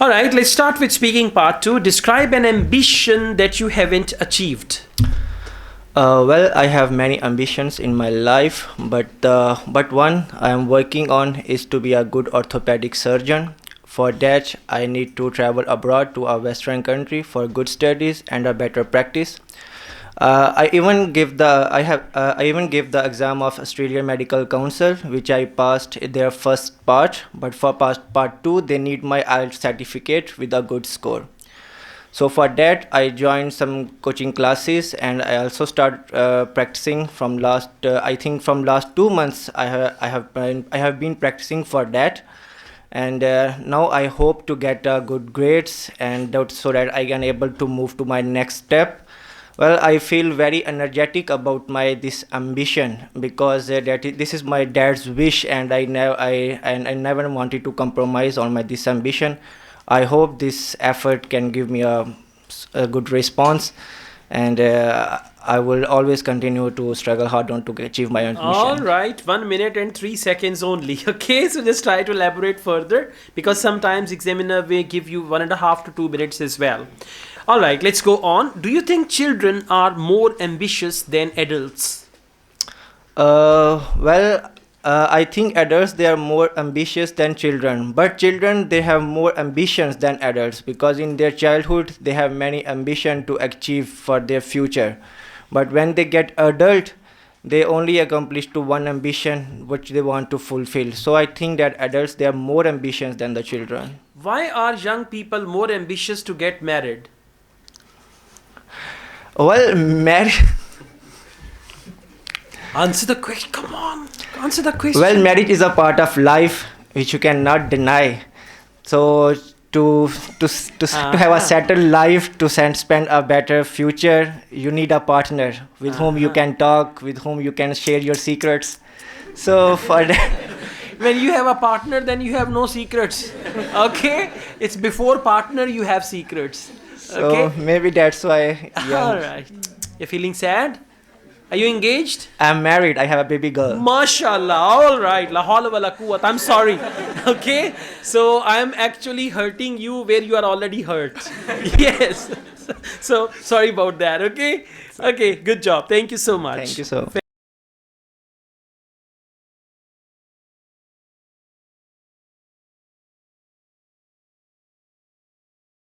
All right, let's start with speaking part two. Describe an ambition that you haven't achieved. Well, I have many ambitions in my life, but one I am working on is to be a good orthopedic surgeon. For that, I need to travel abroad to a Western country for good studies and a better practice. I even gave the exam of Australian Medical Council, which I passed their first part. But for part two, they need my IELTS certificate with a good score. So for that, I joined some coaching classes, and I also start practicing from last. I think from last 2 months, I have been practicing for that, and now I hope to get good grades, and so that I can able to move to my next step. Well, I feel very energetic about my this ambition because this is my dad's wish, and I never wanted to compromise on my this ambition. I hope this effort can give me a good response, and I will always continue to struggle hard on to achieve my ambition. All right, 1 minute and 3 seconds only. Okay, so just try to elaborate further because sometimes examiner may give you 1.5 to 2 minutes as well. All right, let's go on. Do you think children are more ambitious than adults? I think adults they are more ambitious than children, but children they have more ambitions than adults because in their childhood they have many ambition to achieve for their future, but when they get adult, they only accomplish to one ambition which they want to fulfill. So I think that adults they are more ambitious than the children. Why are young people more ambitious to get married? Well, marriage. Answer the question. Come on. Answer the question. Well, marriage is a part of life which you cannot deny. So to have a settled life, to spend a better future, you need a partner with whom you can talk, with whom you can share your secrets. So for that, When you have a partner, then you have no secrets. Okay? It's before partner you have secrets. so Okay? maybe that's why. All right. You're feeling sad? Are you engaged? I'm married. I have a baby girl. MashaAllah. All right. La hawla wa la quwwat. I'm sorry. Okay? So I'm actually hurting you where you are already hurt. Yes. So sorry about that. Okay? Okay. Good job. Thank you so much. Thank you so.